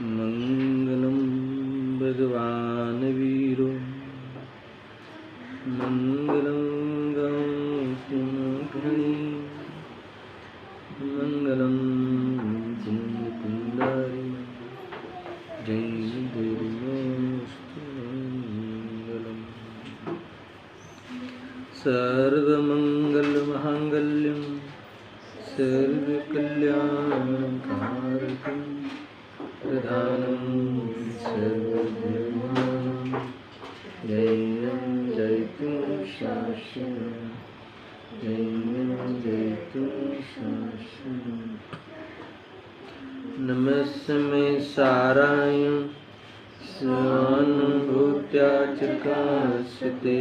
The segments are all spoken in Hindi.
मंगलम भगवान वीरो मंगलम गौतमघ्नी मंगलम कुंदारी जय गुरुमस्तु मंगलम सर्वमंगलमांगल्यं सर्वकल्याणकारकं प्रधानं सर्वधर्माणां जैनं जयतु शासनं जैनं जयतु शासनं नमस्मे साराय स्वानुभूत्या चिकास्यते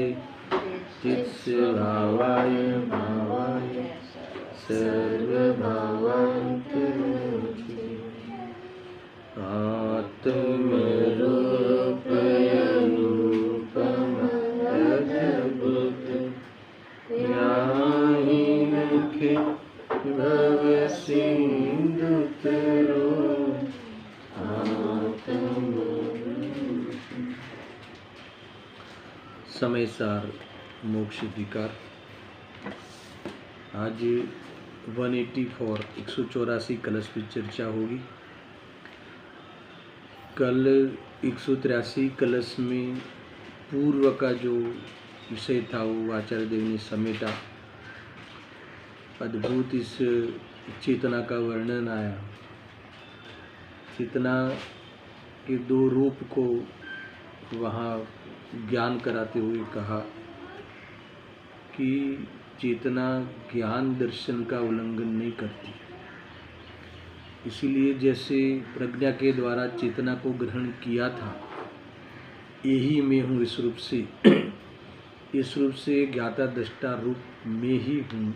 चित्स्य भावाय भावाय सर्वभावान्तरोचिते आत्मरूपयरूपमद्भुतं याहिमुखे भवसिन्धुतरो समय सार मोक्ष विकार। आज 184 कलश की चर्चा होगी। कल 183 कलश में पूर्व का जो विषय था वो आचार्य देव ने समेटा। अद्भुत इस चेतना का वर्णन आया। चेतना के दो रूप को वहाँ ज्ञान कराते हुए कहा कि चेतना ज्ञान दर्शन का उल्लंघन नहीं करती। इसीलिए जैसे प्रज्ञा के द्वारा चेतना को ग्रहण किया था, यही मैं हूँ इस रूप से ज्ञाता दृष्टा रूप में ही हूँ,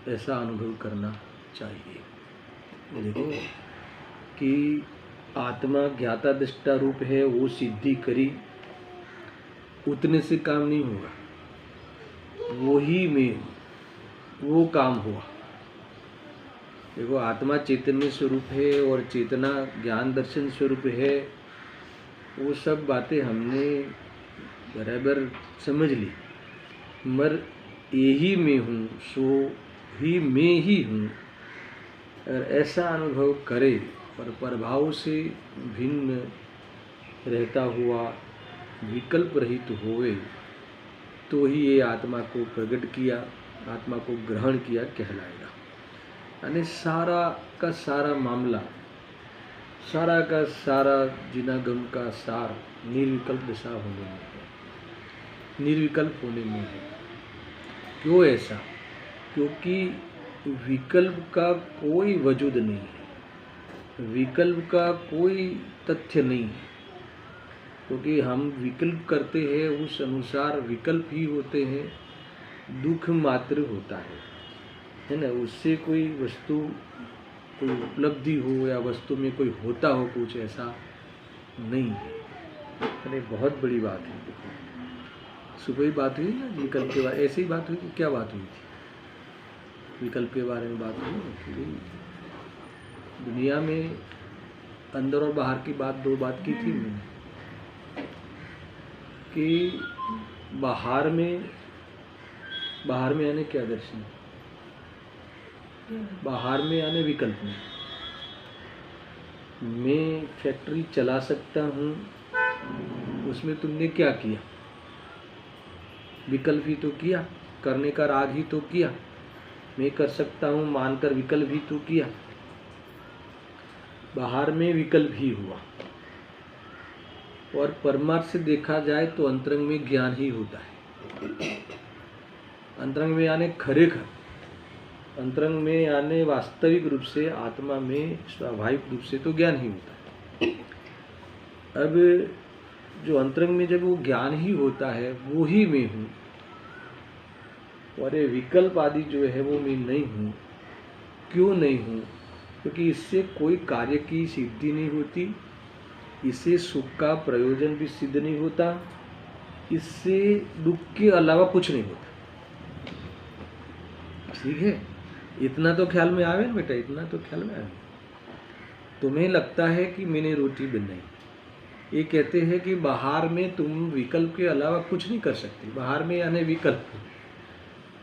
ऐसा अनुभव करना चाहिए। देखो कि आत्मा ज्ञाता दृष्टा रूप है, वो सिद्धि करी, उतने से काम नहीं होगा। वो ही में वो काम हुआ। देखो आत्मा चैतन्य स्वरूप है और चेतना ज्ञान दर्शन स्वरूप है। वो सब बातें हमने बराबर समझ ली, मगर यही मैं हूँ, सो ही मैं ही हूँ, और ऐसा अनुभव करे और प्रभाव से भिन्न रहता हुआ विकल्प रहित होवे, तो ही ये आत्मा को प्रकट किया, आत्मा को ग्रहण किया कहलाएगा। यानी सारा का सारा मामला, सारा का सारा जिनागम का सार निर्विकल्प दशा होने में है, निर्विकल्प होने में है। क्यों ऐसा? क्योंकि विकल्प का कोई वजूद नहीं है, विकल्प का कोई तथ्य नहीं है। क्योंकि हम विकल्प करते हैं, उस अनुसार विकल्प ही होते हैं, दुख मात्र होता है ना। उससे कोई वस्तु, कोई उपलब्धि हो या वस्तु में कोई होता हो, कुछ ऐसा नहीं है। अरे बहुत बड़ी बात है। देखो सुबह ही बात हुई ना विकल्प के बारे, ऐसी ही बात हुई। क्या बात हुई थी? विकल्प के बारे में बात हुई कि दुनिया में अंदर और बाहर की बात, दो बात की थी मैंने, कि बाहर में आने क्या दर्शन, बाहर में आने विकल्प में। मैं फैक्ट्री चला सकता हूँ, उसमें तुमने क्या किया? विकल्प ही तो किया, करने का राग ही तो किया। मैं कर सकता हूँ मानकर विकल्प ही तो किया। बाहर में विकल्प ही हुआ। और परमार्थ से देखा जाए तो अंतरंग में ज्ञान ही होता है। अंतरंग में आने खरेखर, अंतरंग में आने वास्तविक रूप से, आत्मा में स्वाभाविक रूप से तो ज्ञान ही होता है। अब जो अंतरंग में जब वो ज्ञान ही होता है, वो ही मैं हूँ, और ये विकल्प आदि जो है वो मैं नहीं हूँ। क्यों नहीं हूँ? क्योंकि इससे कोई कार्य की सिद्धि नहीं होती, इससे सुख का प्रयोजन भी सिद्ध नहीं होता, इससे दुख के अलावा कुछ नहीं होता। ठीक है, इतना तो ख्याल में आवे ना बेटा, इतना तो ख्याल में आवे। तुम्हें लगता है कि मैंने रोटी बनाई, ये कहते हैं कि बाहर में तुम विकल्प के अलावा कुछ नहीं कर सकते। बाहर में यानी विकल्प,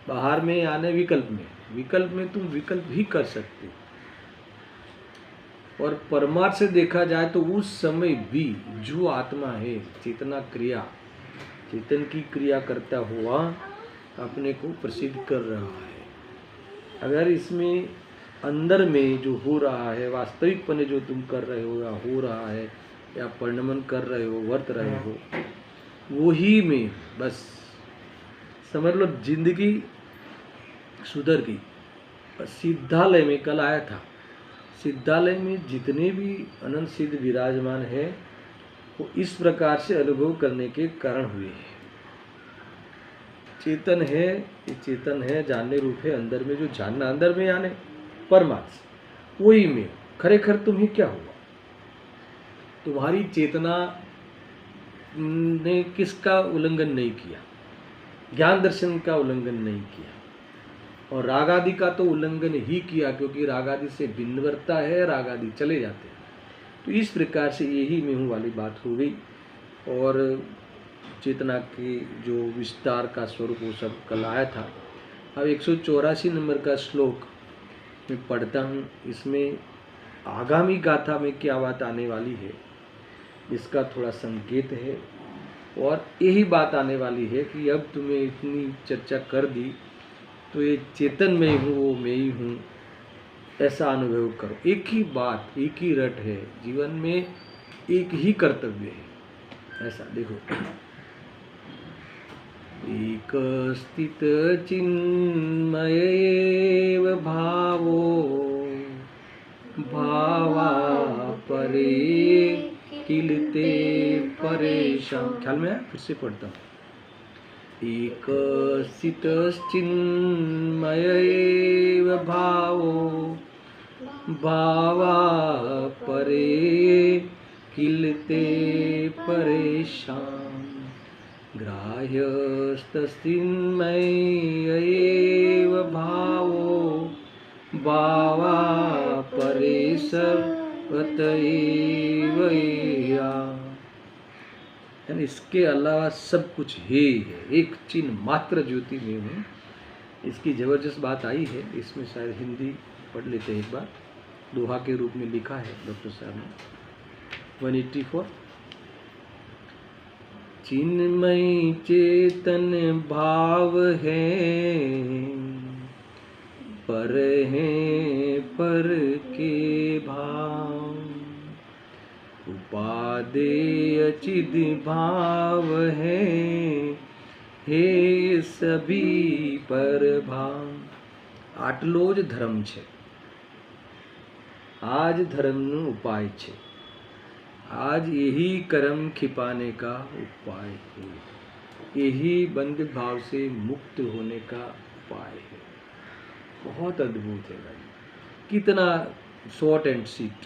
बाहर में यानी विकल्प में तुम विकल्प ही कर सकते। और परमार्थ से देखा जाए तो उस समय भी जो आत्मा है, चेतना क्रिया, चेतन की क्रिया करता हुआ अपने को प्रसिद्ध कर रहा है। अगर इसमें अंदर में जो हो रहा है, वास्तविकपने जो तुम कर रहे हो या हो रहा है या परिणमन कर रहे हो, वर्त रहे हो, वही में बस समझ लो जिंदगी सुधर गई। सिद्धालय में कल आया था, सिद्धालय में जितने भी अनंत सिद्ध विराजमान है वो इस प्रकार से अनुभव करने के कारण हुए हैं। चेतन है, ये चेतन है, जानने रूप है, अंदर में जो जानना, अंदर में यानी परमात्मा, वही में खरेखर तुम्हें क्या हुआ? तुम्हारी चेतना ने किसका उल्लंघन नहीं किया? ज्ञान दर्शन का उल्लंघन नहीं किया, और राग आदि का तो उल्लंघन ही किया, क्योंकि राग आदि से भिन्नवरता है, राग आदि चले जाते हैं। तो इस प्रकार से यही मैं हूँ वाली बात हो गई। और चेतना की जो विस्तार का स्वरूप वो सब कल आया था। अब 184 नंबर का श्लोक मैं पढ़ता हूँ। इसमें आगामी गाथा में क्या बात आने वाली है इसका थोड़ा संकेत है, और यही बात आने वाली है कि अब तुम्हें इतनी चर्चा कर दी तो ये चेतन में हूँ, वो मैं ही हूँ, ऐसा अनुभव करो। एक ही बात, एक ही रट है, जीवन में एक ही कर्तव्य है। ऐसा देखो, एक स्थित चिन्मय एव भावो भावा परे किलते परेशान। ख्याल में आया? फिर से पढ़ता हूँ। एक स्थित चिन्मय एव भावो भावा परे किलते परेशान। ग्राह्यस्तस्मिन्मय एव भावो भावा परे सर्वत एव या। यानी इसके अलावा सब कुछ है, एक चिन्ह मात्र ज्योति में हूँ। इसकी जबरदस्त बात आई है, इसमें शायद हिंदी पढ़ लेते हैं एक बार। दोहा के रूप में लिखा है डॉक्टर साहब ने 184। चिन्मय चेतन भाव है, पर के भाव, उपादेय चिद भाव है, हे सभी पर भाव। आटलो ज धर्म छे, आज धर्मનો उपाय छे, आज यही कर्म खिपाने का उपाय है, यही बंद भाव से मुक्त होने का उपाय है। बहुत अद्भुत है भाई, कितना शॉर्ट एंड स्वीट।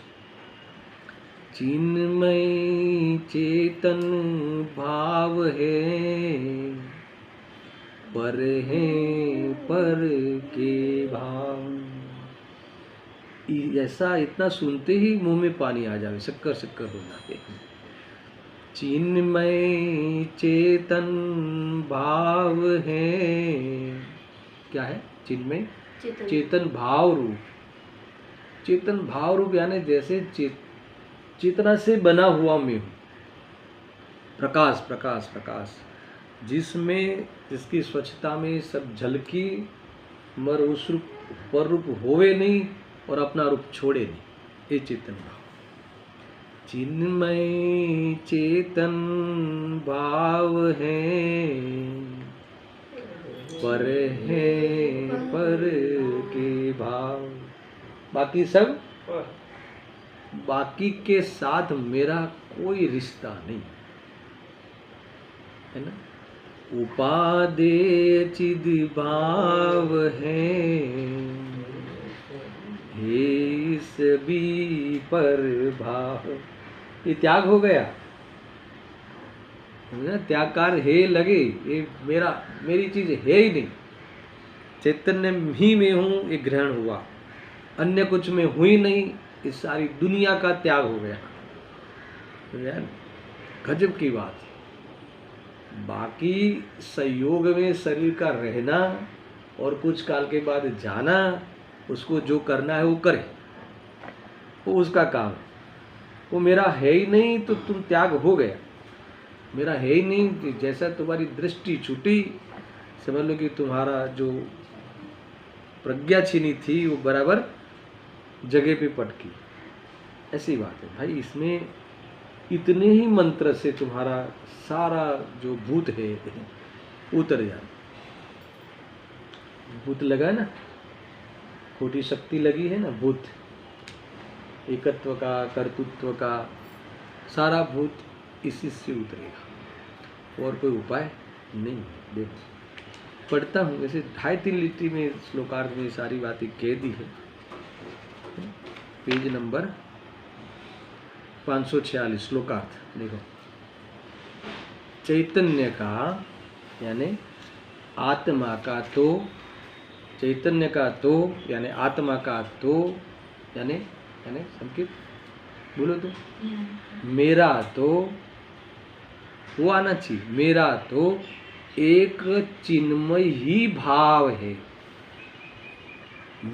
चिन्मय चेतन भाव है, पर के भाव। ऐसा इतना सुनते ही मुंह में पानी आ जाए, शक्कर शक्कर हो जाए। चिन्मय चेतन भाव है, क्या है? चिन्मय चेतन भाव रूप। चेतन भाव रूप यानी जैसे चेतना से बना हुआ मैं हूँ। प्रकाश प्रकाश प्रकाश, जिसमें जिसकी स्वच्छता में सब झलकी, मर उस रूप पर रूप होवे नहीं और अपना रूप छोड़े नहीं, ये चेतन भाव। चिन्मय चेतन भाव है, पर के भाव। बाकी सब, बाकी के साथ मेरा कोई रिश्ता नहीं है ना। उपादेय चिद भाव है, हे सभी पर भाव। ये त्याग हो गया ना, त्यागकार है लगे, ये मेरी चीज है ही नहीं। चैतन्य ही में हूँ, ये ग्रहण हुआ। अन्य कुछ में हुई नहीं, इस सारी दुनिया का त्याग हो गया। समझा ना? गजब की बात है। बाकी संयोग में शरीर का रहना और कुछ काल के बाद जाना, उसको जो करना है वो करे, वो उसका काम है। वो मेरा है ही नहीं तो तुम त्याग हो गया। मेरा है ही नहीं, जैसा तुम्हारी दृष्टि छूटी, समझ लो कि तुम्हारा जो प्रज्ञा छीनी थी वो बराबर जगह पे पटकी। ऐसी बात है भाई। इसमें इतने ही मंत्र से तुम्हारा सारा जो भूत है उतर जाए। भूत लगा है ना, खोटी शक्ति लगी है ना, भूत एकत्व का, कर्तृत्व का, सारा भूत इसी से उतरेगा। और कोई उपाय नहीं। देखो पढ़ता हूँ, वैसे 2.5-3 लिटी में श्लोकार्थ में सारी बातें कह दी है। पेज नंबर 546 श्लोकार्थ देखो। चैतन्य का यानी आत्मा का तो, चैतन्य का तो यानी आत्मा का तो, यानी संकेत बोलो तो, मेरा तो वो आना चाहिए। मेरा तो एक चिन्मय ही भाव है।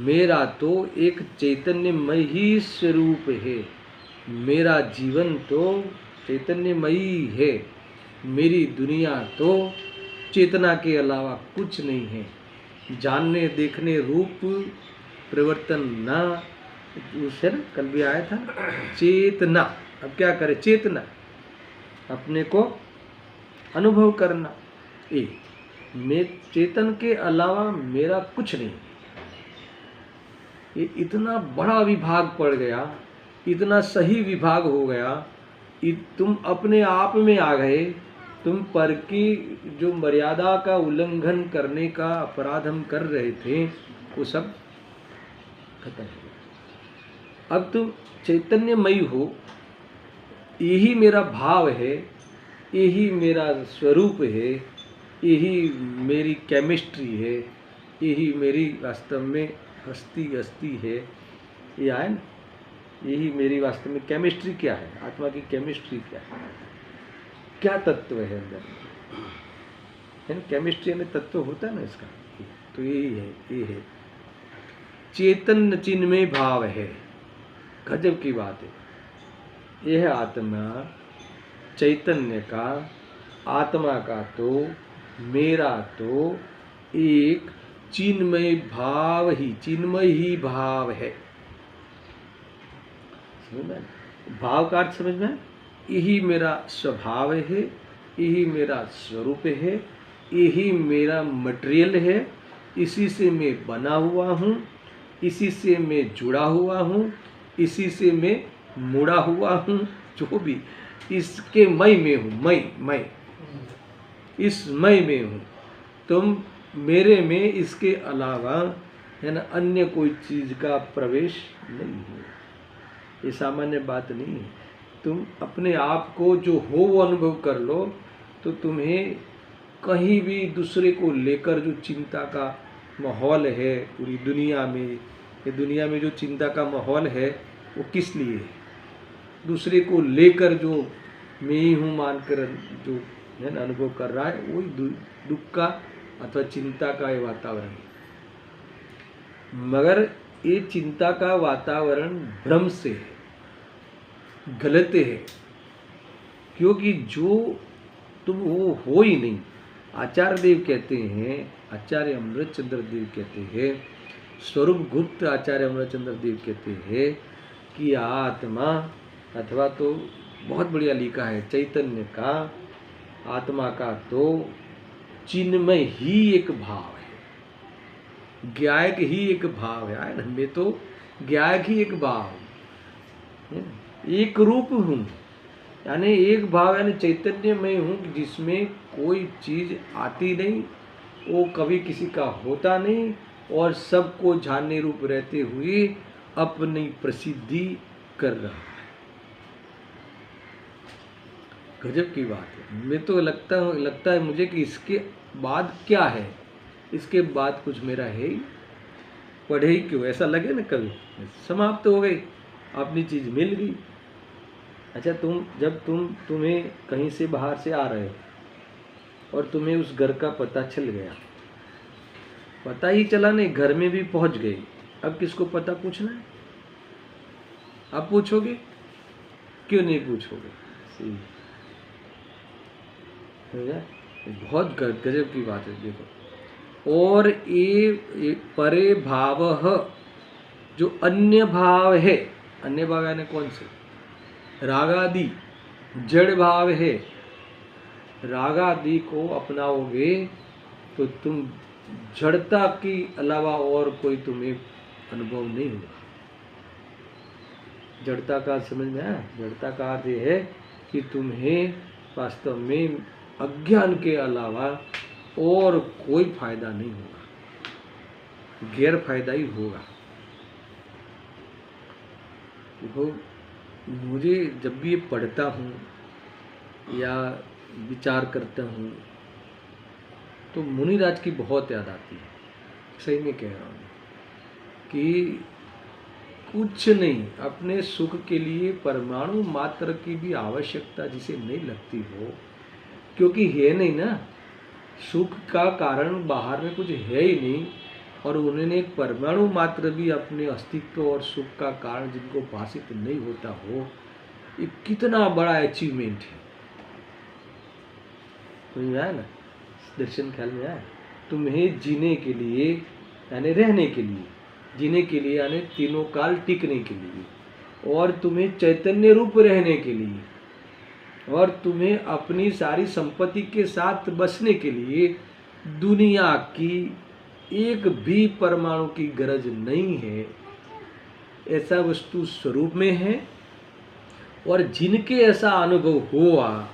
मेरा तो एक चैतन्यमय ही स्वरूप है। मेरा जीवन तो चैतन्यमयी है। मेरी दुनिया तो चेतना के अलावा कुछ नहीं है। जानने देखने रूप परिवर्तन ना, उसे ना कल भी आया था चेतना। अब क्या करे? चेतना, अपने को अनुभव करना। मैं चेतन के अलावा मेरा कुछ नहीं। ये इतना बड़ा विभाग पड़ गया, इतना सही विभाग हो गया। तुम अपने आप में आ गए। तुम पर की जो मर्यादा का उल्लंघन करने का अपराध हम कर रहे थे वो सब खत्म हो गया। अब तुम चैतन्यमयी हो। यही मेरा भाव है, यही मेरा स्वरूप है, यही मेरी केमिस्ट्री है, यही मेरी वास्तव में हस्ती है। ये है ना, यही मेरी वास्तव में केमिस्ट्री क्या है, आत्मा की केमिस्ट्री क्या है, क्या तत्व है अंदर है ना। केमिस्ट्री में तत्व होता है ना इसका, तो यही है, ये है चेतन चिन्मय भाव है। गजब की बात है। यह आत्मा चैतन्य का, आत्मा का तो, मेरा तो एक चिन्मय भाव ही, चिन्मय ही भाव है। समझ में? भाव का अर्थ समझ में? यही मेरा स्वभाव है, यही मेरा स्वरूप है, यही मेरा मटेरियल है। इसी से मैं बना हुआ हूँ, इसी से मैं जुड़ा हुआ हूँ, इसी से मैं मुड़ा हुआ हूँ। जो भी इसके मय में हूँ, मैं इस मय में हूँ। तुम मेरे में इसके अलावा है ना अन्य कोई चीज़ का प्रवेश नहीं है। ये सामान्य बात नहीं है। तुम अपने आप को जो हो वो अनुभव कर लो, तो तुम्हें कहीं भी दूसरे को लेकर जो चिंता का माहौल है पूरी दुनिया में, ये दुनिया में जो चिंता का माहौल है वो किस लिए है? दूसरे को लेकर जो मैं ही हूँ मानकर जो है ना अनुभव कर रहा है, वही दुख का अथवा चिंता का ये वातावरण है। मगर ये चिंता का वातावरण भ्रम से है, गलत है। क्योंकि जो तुम वो हो ही नहीं। आचार्य देव कहते हैं, आचार्य अमृतचंद्र देव कहते हैं, स्वरूप गुप्त आचार्य अमृतचंद्र देव कहते हैं कि आत्मा, अथवा तो बहुत बढ़िया लिखा है, चैतन्य का, आत्मा का तो चिन्मय ही एक भाव है, ज्ञायक ही एक भाव है ना। मैं तो ज्ञायक ही एक भाव है, एक रूप हूँ, यानी एक भाव, यानी चैतन्य में हूँ जिसमें कोई चीज़ आती नहीं, वो कभी किसी का होता नहीं, और सबको जानने रूप रहते हुए अपनी प्रसिद्धि कर रहा है। गजब की बात है। मैं तो लगता है मुझे कि इसके बाद क्या है, इसके बाद कुछ मेरा है ही, पढ़े ही क्यों, ऐसा लगे ना कभी, समाप्त हो गई, अपनी चीज़ मिल गई। अच्छा, तुम्हें कहीं से बाहर से आ रहे हो और तुम्हें उस घर का पता चल गया, पता ही चला नहीं, घर में भी पहुंच गए, अब किसको पता पूछना है? अब पूछोगे? क्यों नहीं पूछोगे? बहुत गजब की बात है। देखो, और ये परे भाव, जो अन्य भाव है, अन्य भाव यानी कौन से? रागादि जड़ भाव है। रागादि को अपनाओगे तो तुम जड़ता के अलावा और कोई तुम्हें अनुभव नहीं होगा। जड़ता का समझ में आया? जड़ता का अर्थ है कि तुम्हें वास्तव में अज्ञान के अलावा और कोई फायदा नहीं होगा, गैर फायदा ही होगा। देखो, मुझे जब भी ये पढ़ता हूँ या विचार करता हूँ तो मुनिराज की बहुत याद आती है। सही में कह रहा हूँ कि कुछ नहीं, अपने सुख के लिए परमाणु मात्र की भी आवश्यकता जिसे नहीं लगती हो, क्योंकि है नहीं ना, सुख का कारण बाहर में कुछ है ही नहीं, और उन्होंने एक परमाणु मात्र भी अपने अस्तित्व और सुख का कारण जिनको भाषित नहीं होता हो, ये कितना बड़ा अचीवमेंट है। समझ में आया ना? दर्शन ख्याल में आया? तुम्हें जीने के लिए यानी रहने के लिए, जीने के लिए यानी तीनों काल टिकने के लिए, और तुम्हें चैतन्य रूप रहने के लिए, और तुम्हें अपनी सारी संपत्ति के साथ बसने के लिए दुनिया की एक भी परमाणु की गरज नहीं है। ऐसा वस्तु स्वरूप में है, और जिनके ऐसा अनुभव हुआ,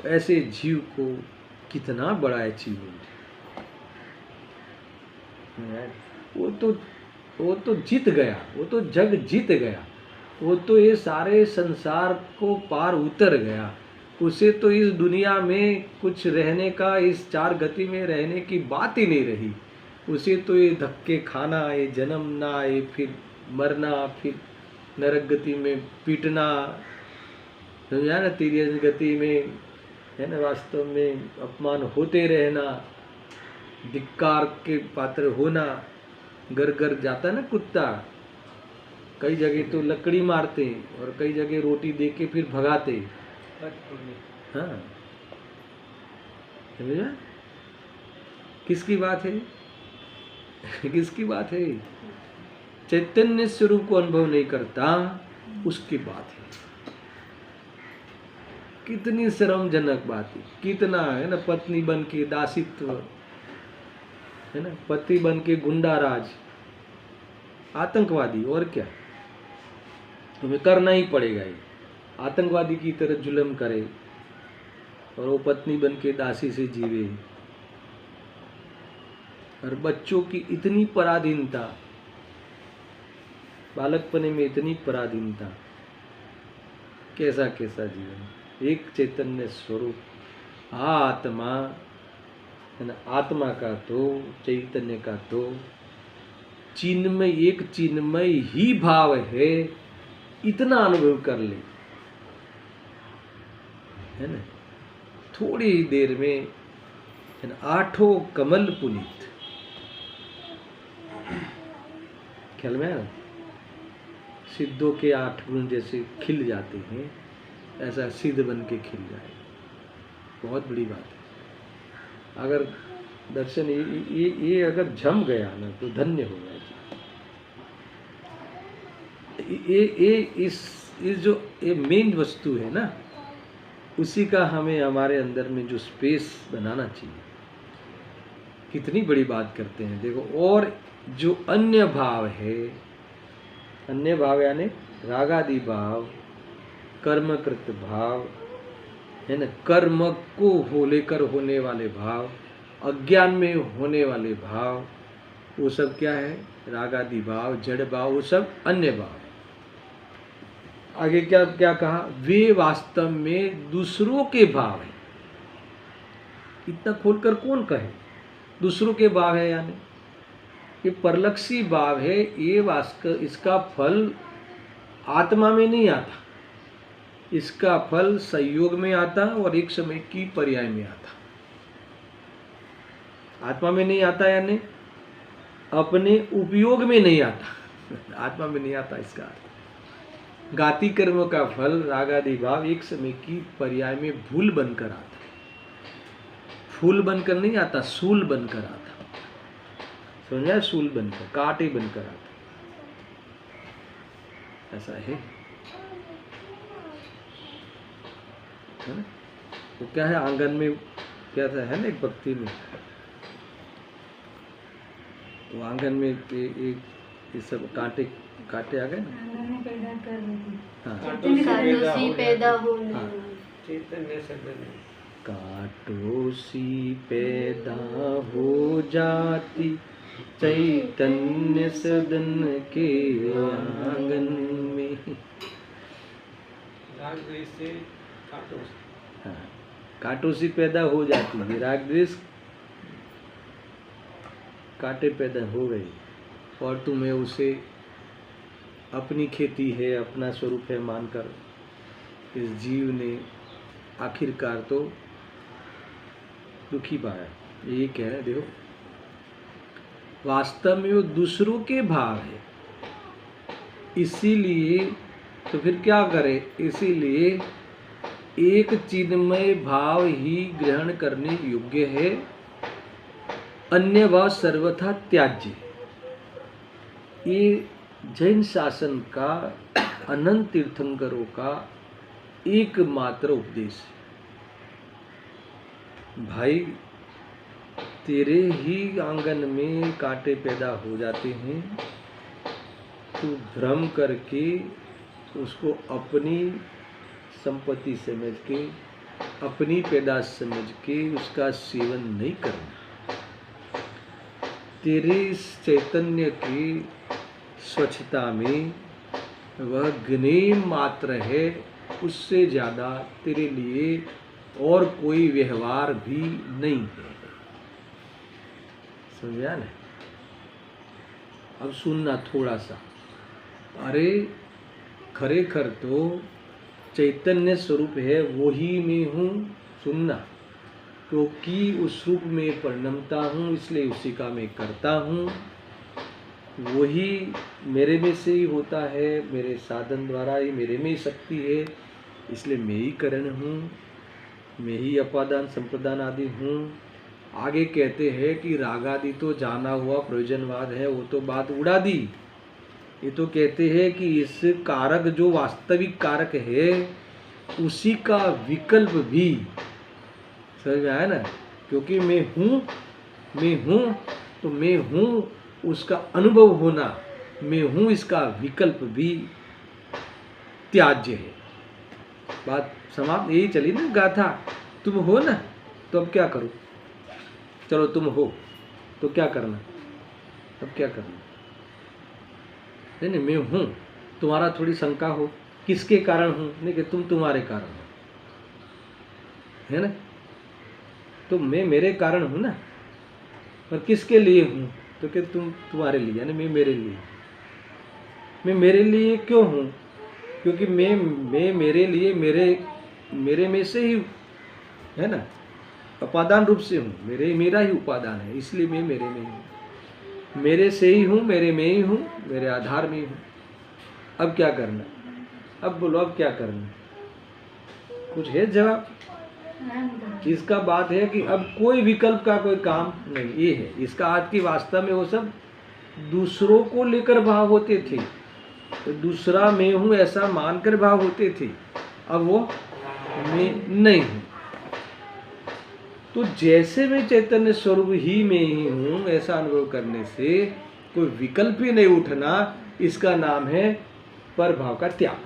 ऐसे जीव को कितना बड़ा अचीवमेंट है। वो तो जीत गया, वो तो जग जीत गया, वो तो ये सारे संसार को पार उतर गया। उसे तो इस दुनिया में कुछ रहने का, इस चार गति में रहने की बात ही नहीं रही। उसे तो ये धक्के खाना, ये जन्मना, ये फिर मरना, फिर नरक गति में पीटना, समझा ना, तिर्यक गति में है ना, वास्तव में अपमान होते रहना, धिक्कार के पात्र होना। घर घर जाता है ना कुत्ता, कई जगह तो लकड़ी मारते और कई जगह रोटी दे के फिर भगाते। हाँ, समझा? किसकी बात है? किसकी बात है? चैतन्य स्वरूप को अनुभव नहीं करता, उसकी बात है। कितनी शर्मजनक बात है, कितना है ना, पत्नी बन के दासित्व, है ना, पति बन के गुंडा राज, आतंकवादी, और क्या, तुम्हें करना ही पड़ेगा। ये आतंकवादी की तरह जुल्म करे और वो पत्नी बन के दासी से जीवे, और बच्चों की इतनी पराधीनता, बालकपने में इतनी पराधीनता, कैसा कैसा जीवन। एक चैतन्य स्वरूप आत्मा है ना, आत्मा का तो, चैतन्य का तो चिन्मय, एक चिन्मय ही भाव है, इतना अनुभव कर ले, है ना, थोड़ी ही देर में, है ना, आठों कमल पुनीत। ख्याल में है? सिद्धों के 8 गुण जैसे खिल जाते हैं, ऐसा सिद्ध बन के खिल जाए, बहुत बड़ी बात है। अगर दर्शन ये अगर जम गया ना तो धन्य हो गया जी। ये इस जो ये मेन वस्तु है ना, उसी का हमें हमारे अंदर में जो स्पेस बनाना चाहिए। कितनी बड़ी बात करते हैं, देखो। और जो अन्य भाव है, अन्य भाव यानी रागादि भाव, कर्मकृत भाव, है ना, कर्म को हो लेकर होने वाले भाव, अज्ञान में होने वाले भाव, वो सब क्या है? रागादि भाव, जड़ भाव, वो सब अन्य भाव। आगे क्या क्या कहा? वे वास्तव में दूसरों के भाव है। इतना खोलकर कौन कहे दूसरों के भाव है? यानी ये परलक्षी भाव है, ये वास्तव इसका फल आत्मा में नहीं आता, इसका फल संयोग में आता और एक समय की पर्याय में आता। आत्मा में नहीं आता यानी अपने उपयोग में नहीं आता। आत्मा में नहीं आता इसका अर्थ। गाति कर्म का फल राग आदि भाव एक समय की पर्याय में भूल बनकर आता, फूल बनकर नहीं आता, सूल बनकर आता। समझा? सूल बनकर, कांटे बनकर आता, ऐसा है ना? वो क्या है आंगन में, क्या था है ना एक भक्ति में, तो आंगन में ये सब कांटे कांटे आ गए ना। हाँ, कांटों सी पैदा हो जाती चैतन्य सदन के आंगन में। हाँ, कांटों सी पैदा हो जाती है, राग द्वेष कांटे पैदा हो गए और तुम्हें उसे अपनी खेती है, अपना स्वरूप है मानकर इस जीव ने आखिरकार तो दुखी पाया। ये कह रहे देखो, वास्तव में वो दूसरों के भाव है, इसीलिए तो फिर क्या करे, इसीलिए एक चिन्मय भाव ही ग्रहण करने योग्य है, अन्य भाव सर्वथा त्याज्य। ये जैन शासन का अनंत तीर्थंकरों का एकमात्र उपदेश है। भाई तेरे ही आंगन में कांटे पैदा हो जाते हैं, तू भ्रम करके उसको अपनी संपत्ति समझ के, अपनी पैदाश समझ के उसका सेवन नहीं करना। तेरे इस चैतन्य की स्वच्छता में वह ज्ञेय मात्र है, उससे ज़्यादा तेरे लिए और कोई व्यवहार भी नहीं है। समझा ना? अब सुनना थोड़ा सा। अरे खरेखर तो चैतन्य स्वरूप है, वो ही मैं हूँ। सुनना, क्योंकि उस रूप में परिणमता हूँ, इसलिए उसी का मैं करता हूँ। वही मेरे में से ही होता है, मेरे साधन द्वारा ही मेरे में ही शक्ति है, इसलिए मैं ही करण हूँ, मैं ही अपादान संप्रदान आदि हूँ। आगे कहते हैं कि राग आदि तो जाना हुआ प्रयोजनवाद है, वो तो बात उड़ा दी। ये तो कहते हैं कि इस कारक जो वास्तविक कारक है उसी का विकल्प भी, समझ में आया ना? क्योंकि मैं हूँ तो मैं हूँ उसका अनुभव होना, मैं हूँ इसका विकल्प भी त्याज्य है। बात समाप्त। यही चली ना गाथा। तुम हो ना, तो अब क्या करो? चलो तुम हो तो क्या करना? अब क्या करना? नहीं, मैं हूँ, तुम्हारा थोड़ी शंका हो किसके कारण हूँ, नहीं कि तुम तुम्हारे कारण हो, है ना? तो मैं मेरे कारण हूँ ना, और किसके लिए हूँ? तो कि तुम तुम्हारे लिए, यानी मैं मेरे लिए। मैं मेरे लिए क्यों हूँ? क्योंकि मैं मेरे लिए मेरे में से ही, है ना, उपादान रूप से हूँ, मेरा ही उपादान है, इसलिए मैं मेरे में हूँ, मेरे से ही हूँ, मेरे में ही हूँ, मेरे आधार में ही हूँ। अब क्या करना? अब बोलो, अब क्या करना? कुछ है जवाब? इसका बात है कि अब कोई विकल्प का कोई काम नहीं। ये है इसका आज की वास्तव में। वो सब दूसरों को लेकर भाव होते थे, तो दूसरा मैं हूँ ऐसा मानकर भाव होते थे, अब वो मैं नहीं हूँ। तो जैसे मैं चैतन्य स्वरूप ही मैं ही हूँ ऐसा अनुभव करने से कोई विकल्प ही नहीं उठना, इसका नाम है पर भाव का त्याग।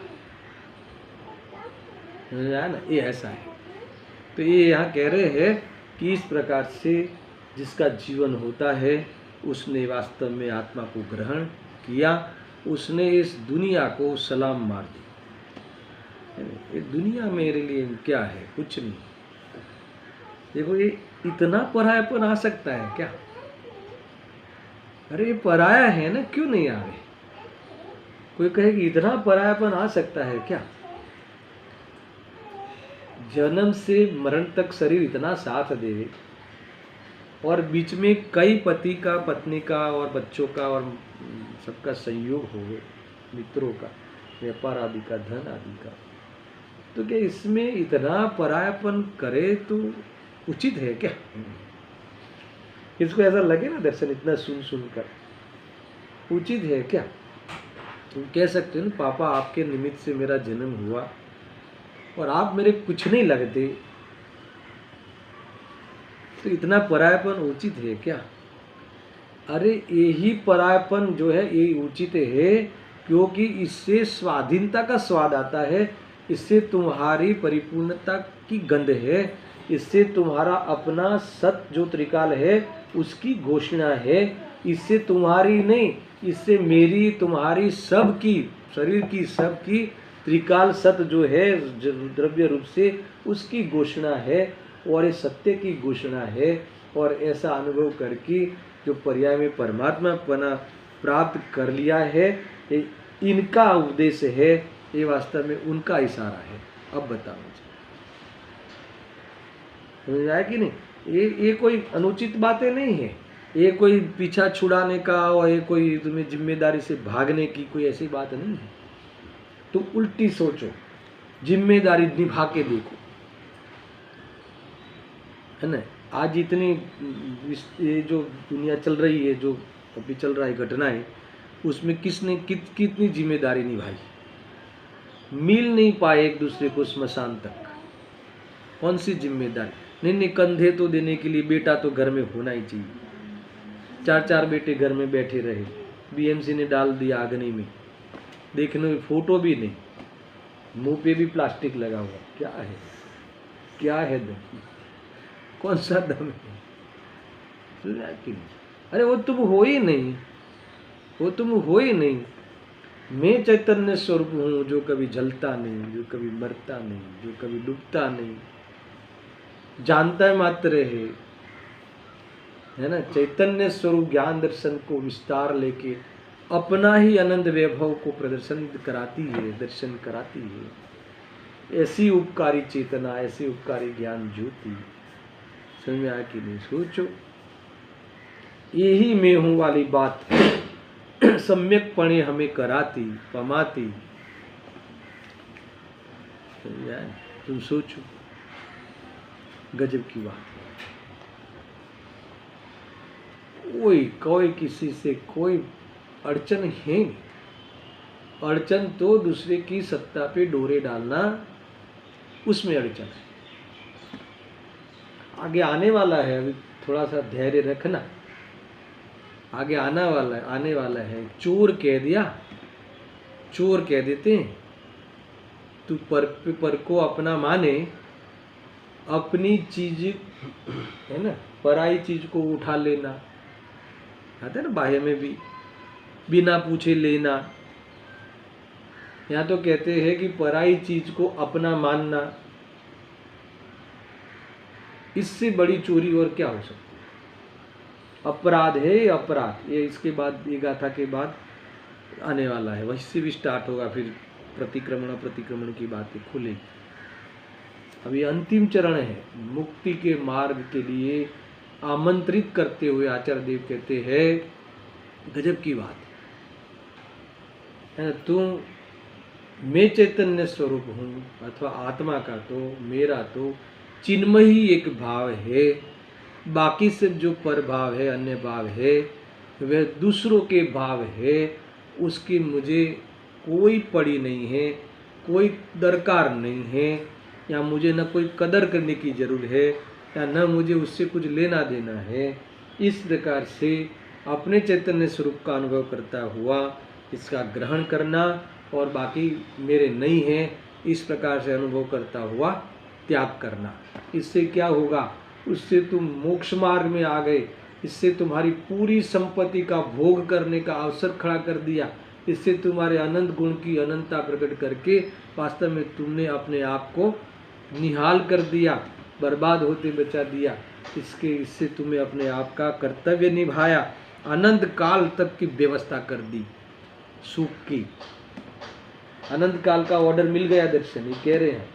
समझा ना? ये ऐसा है। तो ये यहाँ कह रहे हैं कि इस प्रकार से जिसका जीवन होता है उसने वास्तव में आत्मा को ग्रहण किया, उसने इस दुनिया को सलाम मार दी। ये दुनिया मेरे लिए क्या है? कुछ नहीं। देखो, ये इतना परायापन आ सकता है क्या? अरे ये पराया है ना, क्यों नहीं आ रहे? कोई कहे कि इतना परायापन आ सकता है क्या? जन्म से मरण तक शरीर इतना साथ दे और बीच में कई पति का, पत्नी का और बच्चों का और सबका संयोग हो, मित्रों का, व्यापार आदि का, धन आदि का, तो क्या इसमें इतना परायापन करे तो उचित है क्या? इसको ऐसा लगे ना दर्शन इतना सुन कर उचित है क्या? तुम कह सकते हो ना, पापा आपके निमित्त से मेरा जन्म हुआ और आप मेरे कुछ नहीं लगते, तो इतना परायापन उचित है क्या? अरे यही परायापन जो है ये उचित है, क्योंकि इससे स्वाधीनता का स्वाद आता है, इससे तुम्हारी परिपूर्णता की गंध है, इससे तुम्हारा अपना सत जो त्रिकाल है उसकी घोषणा है, इससे तुम्हारी नहीं, इससे मेरी, तुम्हारी, सबकी, शरीर की सबकी त्रिकाल सत जो है द्रव्य रूप से उसकी घोषणा है और ये सत्य की घोषणा है। और ऐसा अनुभव करके जो पर्याय में परमात्मा पना प्राप्त कर लिया है, ये इनका उपदेश है, ये वास्तव में उनका इशारा है। अब बताओ मुझे, समझ आया कि नहीं? ये कोई अनुचित बातें नहीं है, ये कोई पीछा छुड़ाने का और ये कोई तुम्हें जिम्मेदारी से भागने की कोई ऐसी बात नहीं है। तुम उल्टी सोचो, जिम्मेदारी निभा के देखो, है ना? आज इतनी ये जो दुनिया चल रही है, जो अभी चल रहा है घटनाएं, उसमें किसने कितनी जिम्मेदारी निभाई? मिल नहीं पाए एक दूसरे को स्मशान तक, कौन सी जिम्मेदारी? नहीं, कंधे तो देने के लिए बेटा तो घर में होना ही चाहिए। 4 बेटे घर में बैठे रहे, बीएमसी ने डाल दिया अग्नि में, देखने में फोटो भी नहीं, मुंह पे भी प्लास्टिक लगा हुआ, क्या है, क्या है दम, कौन सा दम है? सुना कि नहीं? अरे वो तुम हो ही नहीं, वो तुम हो ही नहीं। मैं चैतन्य स्वरूप हूँ, जो कभी जलता नहीं, जो कभी मरता नहीं, जो कभी डूबता नहीं, जानता मात्र है ना? चैतन्य स्वरूप ज्ञान दर्शन को विस्तार लेके अपना ही आनंद वैभव को प्रदर्शन कराती है, दर्शन कराती है। ऐसी उपकारी चेतना, ऐसी उपकारी ज्ञान ज्योति, समझ में आया कि नहीं? सोचो, यही मैं हूं वाली बात सम्यक पणे हमें कराती, पमाती। तुम सोचो, गजब की बात। कोई किसी से कोई अड़चन है नहीं। अड़चन तो दूसरे की सत्ता पे डोरे डालना, उसमें अड़चन है। आगे आने वाला है, अभी थोड़ा सा धैर्य रखना, आगे आने वाला है। चोर कह दिया, चोर कह देते हैं, तू पर को अपना माने, अपनी चीज है ना, पराई चीज को उठा लेना, आता है ना बाह्य में भी, बिना पूछे लेना। यहाँ तो कहते हैं कि पराई चीज को अपना मानना, इससे बड़ी चोरी और क्या हो सकती है? अपराध है अपराध। ये इसके बाद, ये गाथा के बाद आने वाला है, वहीं से भी स्टार्ट होगा, फिर प्रतिक्रमण की बातें खुलेगी। अभी अंतिम चरण है, मुक्ति के मार्ग के लिए आमंत्रित करते हुए आचार्य देव कहते हैं, गजब की बात है, तुम मैं चैतन्य स्वरूप हूँ अथवा आत्मा का तो, मेरा तो चिन्मयी एक भाव है, बाकी सब जो पर भाव है, अन्य भाव है, वह दूसरों के भाव है, उसकी मुझे कोई पड़ी नहीं है, कोई दरकार नहीं है, या मुझे न कोई कदर करने की जरूरत है, या न मुझे उससे कुछ लेना देना है। इस प्रकार से अपने चैतन्य स्वरूप का अनुभव करता हुआ इसका ग्रहण करना, और बाकी मेरे नहीं है, इस प्रकार से अनुभव करता हुआ त्याग करना। इससे क्या होगा? उससे तुम मोक्ष मार्ग में आ गए, इससे तुम्हारी पूरी संपत्ति का भोग करने का अवसर खड़ा कर दिया, इससे तुम्हारे अनंत गुण की अनंतता प्रकट करके वास्तव में तुमने अपने आप को निहाल कर दिया, बर्बाद होते बचा दिया। इससे तुम्हें अपने आप का कर्तव्य निभाया, अनंत काल तक की व्यवस्था कर दी सुख की, अनंत काल का ऑर्डर मिल गया दर्शन, ये कह रहे हैं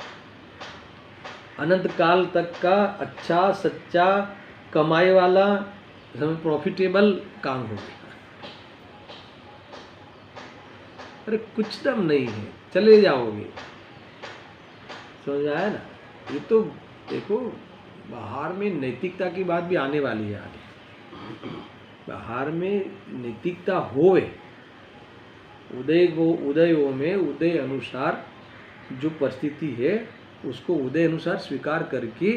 अनंत काल तक का अच्छा सच्चा कमाए वाला प्रॉफिटेबल काम हो गया। अरे कुछ दम नहीं है, चले जाओगे, समझ आया ना। ये तो देखो बाहर में नैतिकता की बात भी आने वाली है आगे। बाहर में नैतिकता होए, उदय में उदय अनुसार जो परिस्थिति है उसको उदय अनुसार स्वीकार करके,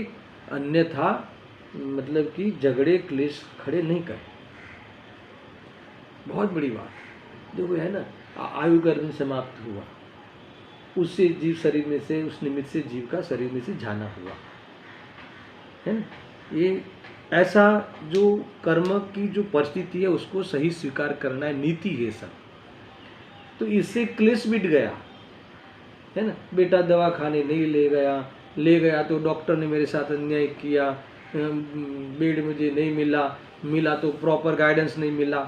अन्यथा मतलब कि झगड़े क्लेश खड़े नहीं करें। बहुत बड़ी बात देखो है ना, आयु गर्भ समाप्त हुआ, उससे जीव शरीर में से, उस निमित्त से जीव का शरीर में से जाना हुआ है ना। ये ऐसा जो कर्म की जो परिस्थिति है उसको सही स्वीकार करना है, नीति है सब। तो इससे क्लेश मिट गया है ना। बेटा दवा खाने नहीं ले गया तो डॉक्टर ने मेरे साथ अन्याय किया, बेड मुझे नहीं मिला तो प्रॉपर गाइडेंस नहीं मिला।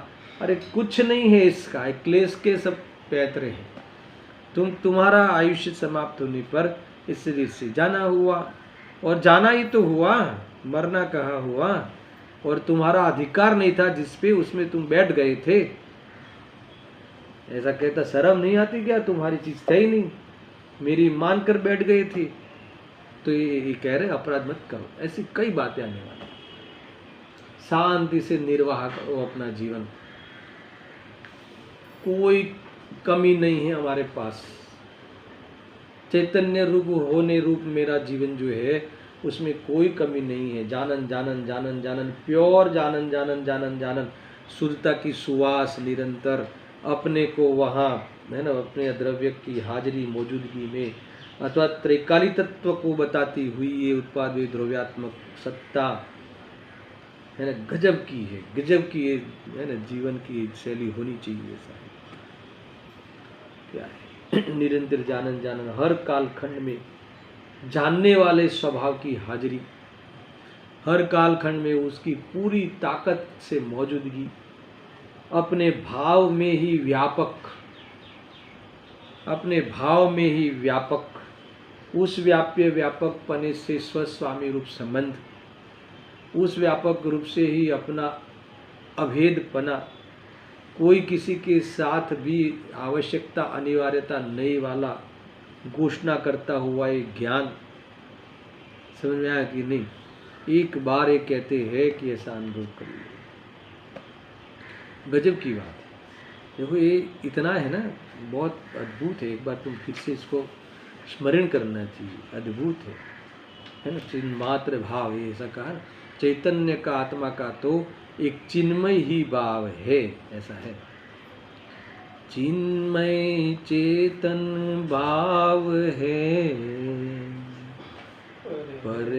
अरे कुछ नहीं है इसका, क्लेश के सब पैतरे हैं। तुम्हारा आयुष्य समाप्त होने पर इस शरीर से जाना हुआ, और जाना ही तो हुआ, मरना कहाँ हुआ। और तुम्हारा अधिकार नहीं था जिसपे, उसमें तुम बैठ गए थे। ऐसा कहता शर्म नहीं आती क्या, तुम्हारी चीज थे ही नहीं, मेरी मान कर बैठ गए थे। तो ये कह रहे अपराध मत करो। ऐसी कई बातें आने वाली। शांति से निर्वाह करो अपना जीवन, कोई कमी नहीं है हमारे पास। चैतन्य रूप होने रूप मेरा जीवन जो है उसमें कोई कमी नहीं है। जानन जानन जानन जानन, प्योर जानन जानन जानन जानन, शुद्धता की सुवास निरंतर अपने को वहाँ है ना, अपने द्रव्य की हाजिरी मौजूदगी में अथवा त्रिकाली तत्व को बताती हुई ये उत्पाद द्रव्यात्मक सत्ता है ना, गजब की है, गजब की है ना, जीवन की शैली होनी चाहिए। ऐसा है क्या है निरंतर जानन जानन, हर कालखंड में जानने वाले स्वभाव की हाजिरी, हर कालखंड में उसकी पूरी ताकत से मौजूदगी, अपने भाव में ही व्यापक, अपने भाव में ही व्यापक, उस व्याप्य व्यापक पने से स्वस्वामी रूप संबंध, उस व्यापक रूप से ही अपना अभेद पना, कोई किसी के साथ भी आवश्यकता अनिवार्यता नहीं वाला घोषणा करता हुआ एक ज्ञान। समझ में आया कि नहीं। एक बार ये कहते हैं कि ऐसा अनुभव कर लो, गजब की बात है। देखो ये इतना है ना, बहुत अद्भुत है। एक बार तुम फिर से इसको स्मरण करना चाहिए, अद्भुत है ना। चिन्मात्र भाव, ये ऐसा कहा ना, चैतन्य का आत्मा का तो एक चिन्मय ही भाव है, ऐसा है। चिन्मय चेतन भाव है, पर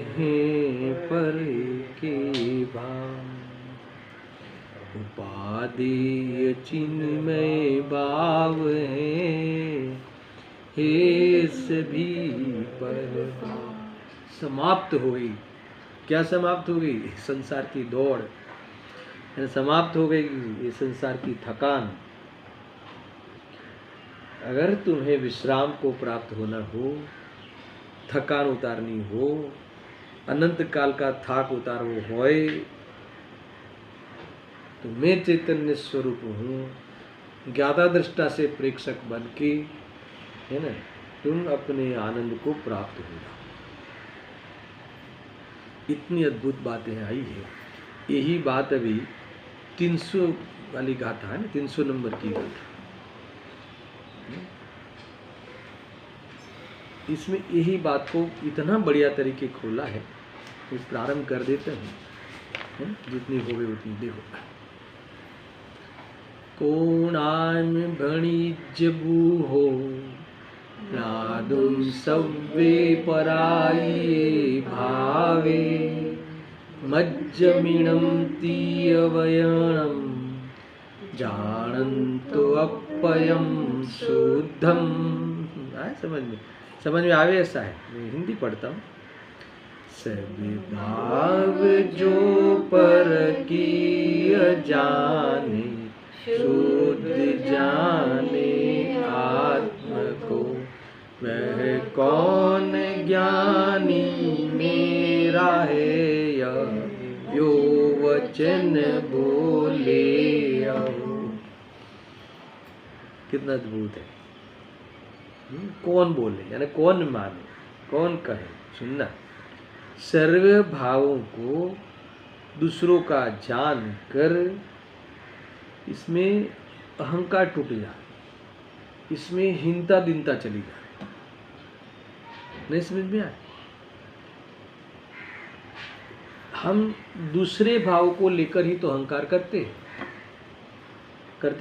है पर के भाव, उपादेय चिन्मय भाव है सभी पर। समाप्त हो गई, क्या समाप्त हो गई? संसार की दौड़, समाप्त हो गई ये संसार की थकान। अगर तुम्हें विश्राम को प्राप्त होना हो, थकान उतारनी हो, अनंत काल का थाक उतारना होए, तो मैं चैतन्य स्वरूप हूँ, ज्ञाता दृष्टा से प्रेक्षक बन के है ना, तुम अपने आनंद को प्राप्त हो जाओ। इतनी अद्भुत बातें आई है। यही बात अभी 300 वाली गाथा है ना, 300 नंबर की गाथा, इसमें यही बात को इतना बढ़िया तरीके खोला है। तो प्रारंभ कर देते हैं, जितनी होवे उतनी। देखो, कोणाम भणी जबू हो, नादुम सव्वे पराये भावे, मज्जमिणम तीयवयणम, जानन्तो अपयम शुद्धम। समझ में आवे ऐसा है। मैं हिंदी पढ़ता हूँ। सभी भाव जो पर की जाने, शुद्ध जाने कितना अद्भुत है। कौन बोले यानी कौन माने, कौन कहे। सुनना, सर्व भावों को दूसरों का जान कर इसमें अहंकार टूट जाए, इसमें हीनता दीनता चली जाए। नहीं समझ में आए? हम दूसरे भाव को लेकर ही तो अहंकार करते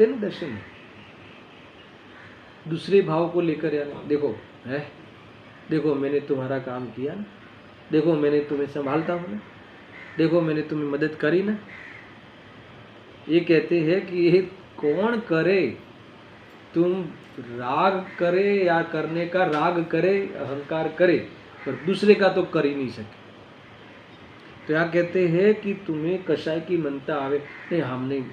ना दर्शन में। दूसरे भाव को लेकर यार देखो है, देखो मैंने तुम्हारा काम किया ना, देखो मैंने तुम्हें संभालता हूं ना, देखो मैंने तुम्हें मदद करी ना। ये कहते हैं कि ये कौन करे, तुम राग करे या करने का राग करे, अहंकार करे, पर दूसरे का तो कर ही नहीं सके। तो यहाँ कहते हैं कि तुम्हें कसाई की मनता आवे, नहीं हमने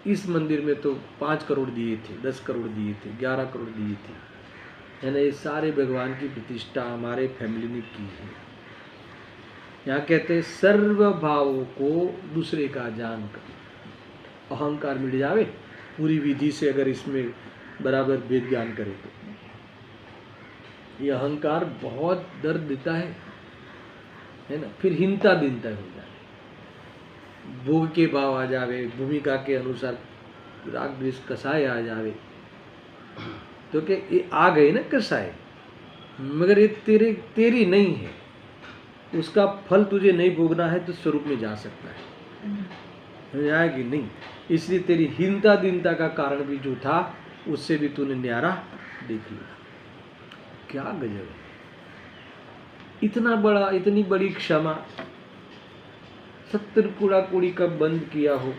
इस मंदिर में तो 5 करोड़ दिए थे, 10 करोड़ दिए थे, 11 करोड़ दिए थे, है ना, ये सारे भगवान की प्रतिष्ठा हमारे फैमिली ने की है। यहाँ कहते हैं सर्व भावों को दूसरे का जान कर अहंकार मिट जावे, पूरी विधि से अगर इसमें बराबर वेद ज्ञान करे तो। ये अहंकार बहुत दर्द देता है ना। फिर हिंता दीनता हो जाए, भोग के भाव आ जावे, भूमिका के अनुसार राग द्वेष कसाय आ जावे। तो कि ये आ गए ना कसाय, मगर ये तेरी नहीं है, उसका फल तुझे नहीं भोगना है तो स्वरूप में जा सकता है, आएगी नहीं। इसलिए तेरी हीनता दीनता का कारण भी जो था उससे भी तूने न्यारा देख लिया। क्या गजब है, इतनी बड़ी क्षमा, 70 कूड़ा कूड़ी का बंद किया हो,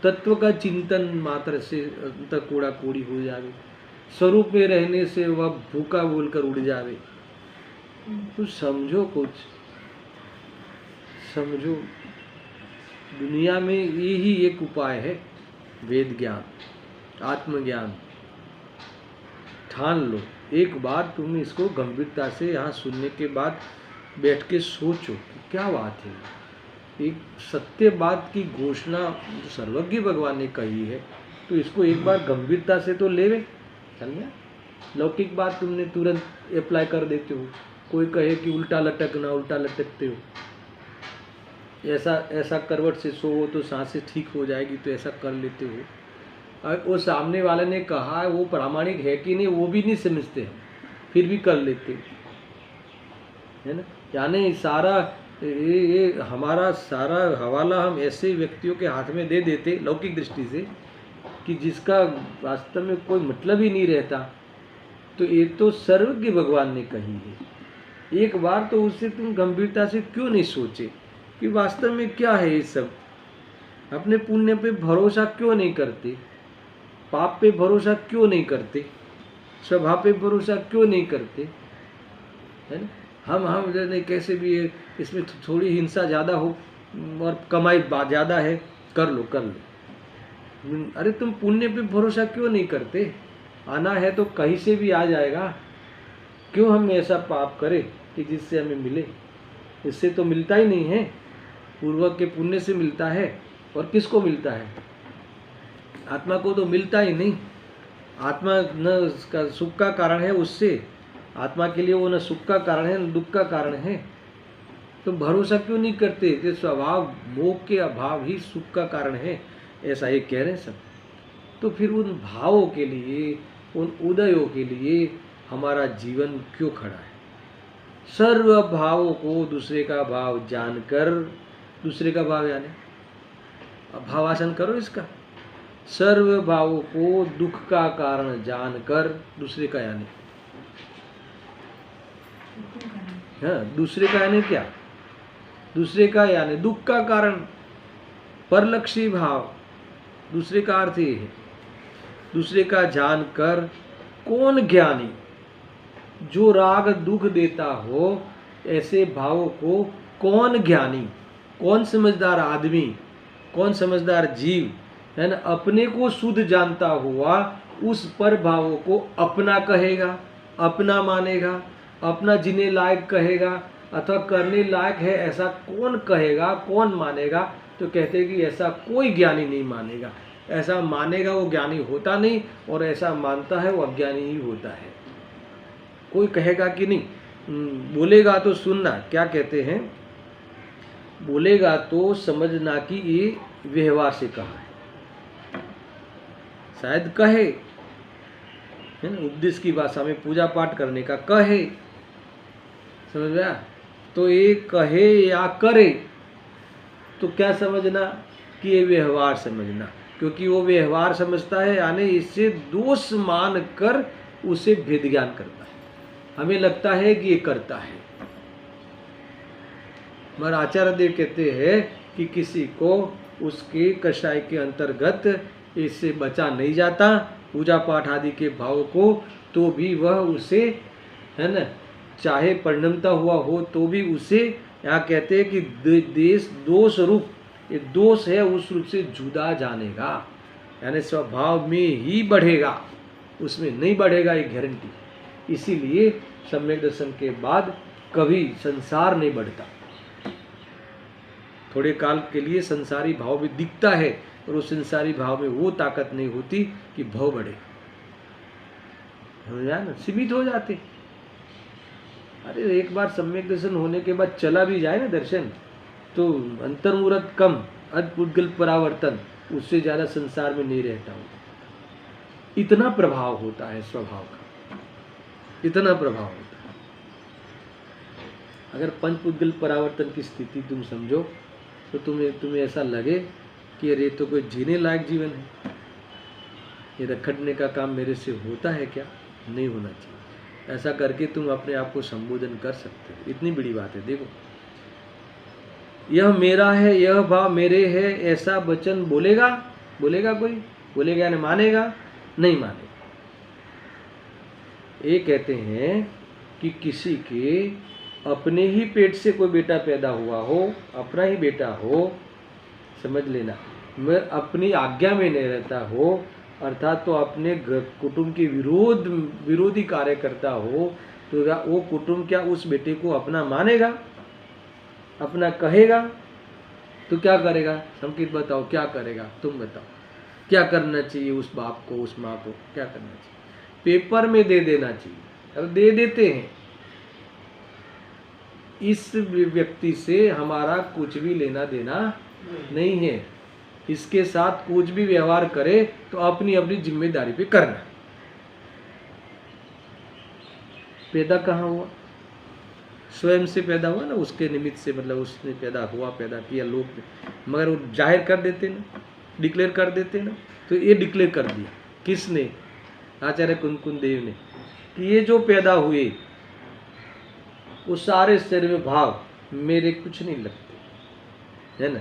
तत्व का चिंतन मात्र से अंत कूड़ा कूड़ी हो जावे, स्वरूप में रहने से वह भूखा बोलकर उड़ जावे। तो समझो, कुछ समझो। दुनिया में यही एक उपाय है, वेद ज्ञान, आत्मज्ञान। ठान लो, एक बार तुम इसको गंभीरता से यहाँ सुनने के बाद बैठ के सोचो क्या बात है। एक सत्य बात की घोषणा जो सर्वज्ञ भगवान ने कही है, तो इसको एक बार गंभीरता से तो लेवे। समझा? लौकिक बात तुमने तुरंत अप्लाई कर देते हो। कोई कहे कि उल्टा लटकना, उल्टा लटकते हो, ऐसा करवट से सोओ तो सांसें ठीक हो जाएगी, तो ऐसा कर लेते हो। और वो सामने वाले ने कहा है वो प्रामाणिक है कि नहीं वो भी नहीं समझते हैं, फिर भी कर लेते है ना। यानी सारा ये हमारा सारा हवाला हम ऐसे व्यक्तियों के हाथ में दे देते लौकिक दृष्टि से कि जिसका वास्तव में कोई मतलब ही नहीं रहता। तो ये तो सर्वज्ञ भगवान ने कही है। एक बार तो उससे तुम गंभीरता से क्यों नहीं सोचे कि वास्तव में क्या है ये सब। अपने पुण्य पे भरोसा क्यों नहीं करते, पाप पे भरोसा क्यों नहीं करते, स्वभाव पे भरोसा क्यों नहीं करते, है ना। हम नहीं कैसे भी इसमें थोड़ी हिंसा ज़्यादा हो और कमाई ज़्यादा है, कर लो। अरे तुम पुण्य पे भरोसा क्यों नहीं करते, आना है तो कहीं से भी आ जाएगा। क्यों हम ऐसा पाप करें कि जिससे हमें मिले, इससे तो मिलता ही नहीं है। पूर्वक के पुण्य से मिलता है, और किसको मिलता है, आत्मा को तो मिलता ही नहीं। आत्मा न उसका सुख का कारण है, उससे आत्मा के लिए वो न सुख का कारण है न दुख का कारण है। तो भरोसा क्यों नहीं करते, ये स्वभाव मोह के अभाव ही सुख का कारण है, ऐसा ये कह रहे हैं सब। तो फिर उन भावों के लिए, उन उदयों के लिए हमारा जीवन क्यों खड़ा है। सर्व भावों को दूसरे का भाव जानकर, दूसरे का भाव यानी भावासन करो इसका, सर्व भावों को दुख का कारण जानकर, दूसरे का यानी हाँ, दूसरे का यानी क्या, दूसरे का यानी दुख का कारण, परलक्षी भाव। दूसरे का अर्थ ये है, दूसरे का जानकर कौन ज्ञानी, जो राग दुख देता हो ऐसे भावों को कौन ज्ञानी, कौन समझदार आदमी, कौन समझदार जीव है ना, अपने को शुद्ध जानता हुआ उस पर भावों को अपना कहेगा, अपना मानेगा, अपना जीने लायक कहेगा अथवा करने लायक है ऐसा कौन कहेगा, कौन मानेगा। तो कहते हैं कि ऐसा कोई ज्ञानी नहीं मानेगा, ऐसा मानेगा वो ज्ञानी होता नहीं, और ऐसा मानता है वो अज्ञानी ही होता है। कोई कहेगा कि नहीं, बोलेगा तो सुनना, क्या कहते हैं, बोलेगा तो समझना कि ये व्यवहार से कहा है, शायद कहे, है ना, उपदेश की भाषा में पूजा पाठ करने का कहे, समझ गया। तो ये कहे या करे तो क्या समझना कि ये व्यवहार समझना, क्योंकि वो व्यवहार समझता है, यानी इससे दोष मान कर उसे भेद ज्ञान करता है। हमें लगता है कि ये करता है, मगर आचार्य देव कहते हैं कि किसी को उसके कषाय के अंतर्गत इससे बचा नहीं जाता, पूजा पाठ आदि के भाव को, तो भी वह उसे, है ना, चाहे परिणमता हुआ हो तो भी उसे, यहाँ कहते हैं कि देश दोष रूप, ये दोष है उस रूप से जुदा जानेगा, यानी स्वभाव में ही बढ़ेगा, उसमें नहीं बढ़ेगा, ये गारंटी। इसीलिए सम्यक दर्शन के बाद कभी संसार नहीं बढ़ता। थोड़े काल के लिए संसारी भाव भी दिखता है, और उस संसारी भाव में वो ताकत नहीं होती कि भाव बढ़े, ना, सीमित हो जाते। अरे एक बार सम्यक दर्शन होने के बाद चला भी जाए ना दर्शन, तो अंतर्मुहूर्त कम, अद्भुतगल परावर्तन, उससे ज़्यादा संसार में नहीं रहता हूँ। इतना प्रभाव होता है स्वभाव का, इतना प्रभाव होता है। अगर पंचपुद्गल परावर्तन की स्थिति तुम समझो तो तुम्हें ऐसा लगे कि अरे तो कोई जीने लायक जीवन है, ये रखड़ने का काम मेरे से होता है क्या? नहीं होना चाहिए। ऐसा करके तुम अपने आप को संबोधन कर सकते हो, इतनी बड़ी बात है। देखो, यह मेरा है, यह भाव मेरे है, ऐसा वचन बोलेगा कोई? बोलेगा यानी मानेगा? नहीं मानेगा। ये कहते हैं कि किसी के अपने ही पेट से कोई बेटा पैदा हुआ हो, अपना ही बेटा हो, समझ लेना, मैं अपनी आज्ञा में नहीं रहता हो, अर्थात तो अपने कुटुंब के विरोधी कार्य करता हो, तो वो कुटुंब क्या उस बेटे को अपना मानेगा, अपना कहेगा? तो क्या करेगा? संकेत बताओ, क्या करेगा? तुम बताओ, क्या करना चाहिए उस बाप को, उस माँ को? क्या करना चाहिए? पेपर में दे देना चाहिए। अब दे देते हैं। इस व्यक्ति से हमारा कुछ भी लेना देना नहीं है। इसके साथ कुछ भी व्यवहार करे तो अपनी अपनी जिम्मेदारी पे करना। पैदा कहाँ हुआ? स्वयं से पैदा हुआ ना, उसके निमित्त से, मतलब उसने पैदा किया लोग, मगर वो जाहिर कर देते ना, डिक्लेयर कर देते ना। तो ये डिक्लेयर कर दिया किसने? आचार्य कुंकुन देव ने, कि ये जो पैदा हुए वो सारे शरीर में भाव मेरे कुछ नहीं लगते, है ना।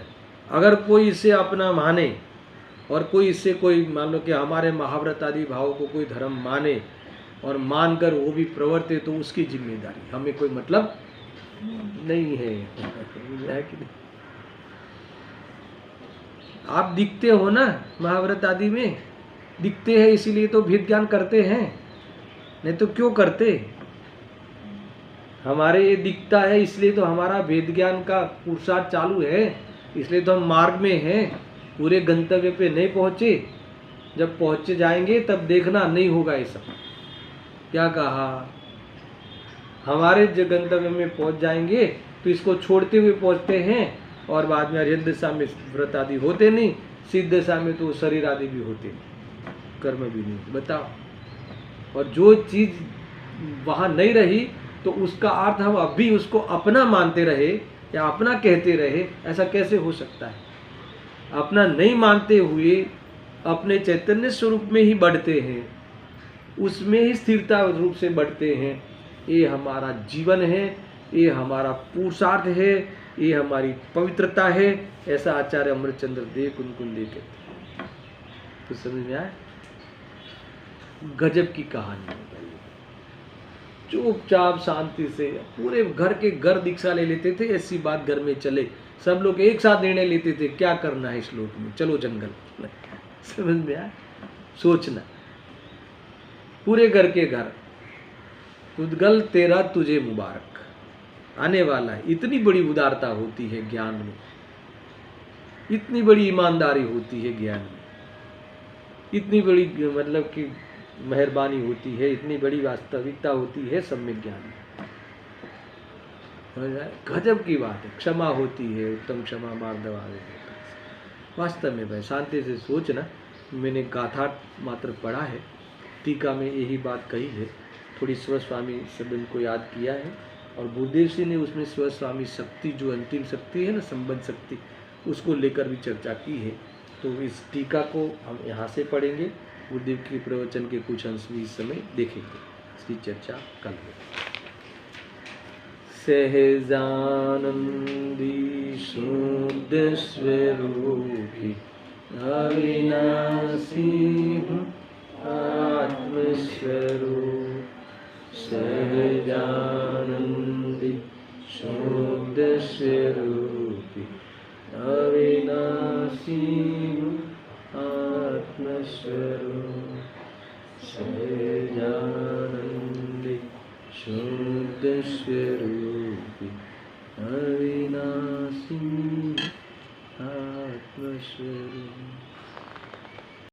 अगर कोई इसे अपना माने और कोई इससे कोई, मान लो कि हमारे महाव्रत आदि भावों को कोई धर्म माने और मानकर वो भी प्रवर्ते, तो उसकी जिम्मेदारी, हमें कोई मतलब नहीं है कि नहीं? आप दिखते हो ना महाव्रत आदि में, दिखते हैं इसीलिए तो भेद ज्ञान करते हैं, नहीं तो क्यों करते? हमारे ये दिखता है इसलिए तो हमारा भेद ज्ञान का पुरुषार्थ चालू है, इसलिए तो हम मार्ग में हैं, पूरे गंतव्य पे नहीं पहुँचे। जब पहुँचे जाएंगे तब देखना नहीं होगा ये सब। क्या कहा? हमारे जो गंतव्य में पहुँच जाएंगे तो इसको छोड़ते हुए पहुँचते हैं, और बाद में अर्हत दशा में व्रत आदि होते नहीं, सिद्ध दशा में तो शरीर आदि भी होते नहीं, कर्म भी नहीं। बताओ, और जो चीज़ वहाँ नहीं रही तो उसका अर्थ हम अब भी उसको अपना मानते रहे या अपना कहते रहे, ऐसा कैसे हो सकता है? अपना नहीं मानते हुए अपने चैतन्य स्वरूप में ही बढ़ते हैं, उसमें ही स्थिरता रूप से बढ़ते हैं। ये हमारा जीवन है, ये हमारा पुरुषार्थ है, ये हमारी पवित्रता है, ऐसा आचार्य अमृतचंद्र देव कुंकुन देव कहते हैं। तो समझ में आया? गजब की कहानी है। चुपचाप शांति से पूरे घर के घर दीक्षा ले लेते थे, ऐसी बात घर में चले, सब लोग एक साथ निर्णय लेते थे क्या करना है इस लोक में, चलो जंगल। समझ में आया? सोचना, पूरे घर के घर, उद्गल तेरा तुझे मुबारक आने वाला है। इतनी बड़ी उदारता होती है ज्ञान में, इतनी बड़ी ईमानदारी होती है ज्ञान में, इतनी बड़ी मतलब कि मेहरबानी होती है, इतनी बड़ी वास्तविकता होती है सम्यक ज्ञान में। गजब की बात है, क्षमा होती है, उत्तम क्षमा मार्दव आवे। वास्तव में भाई शांति से सोचना, मैंने गाथा मात्र पढ़ा है, टीका में यही बात कही है, थोड़ी स्वस्वामी शब्द को याद किया है, और गुरुदेव जी ने उसमें स्वस्वामी शक्ति जो अंतिम शक्ति है ना, संबंध शक्ति, उसको लेकर भी चर्चा की है। तो इस टीका को हम यहाँ से पढ़ेंगे, गुरुदेव के प्रवचन के कुछ अंश भी इस समय देखेंगे, इसकी चर्चा कल होगी। सहजानंदी शुद्ध स्वरूपी अविनाशी आत्मस्वरूप, सहजानंदी शुद्ध स्वरूपी अविनाशी आत्मस्वरूप, सहजानंदी शुद्ध स्वरूपी अविनाशी आत्मस्वरूप।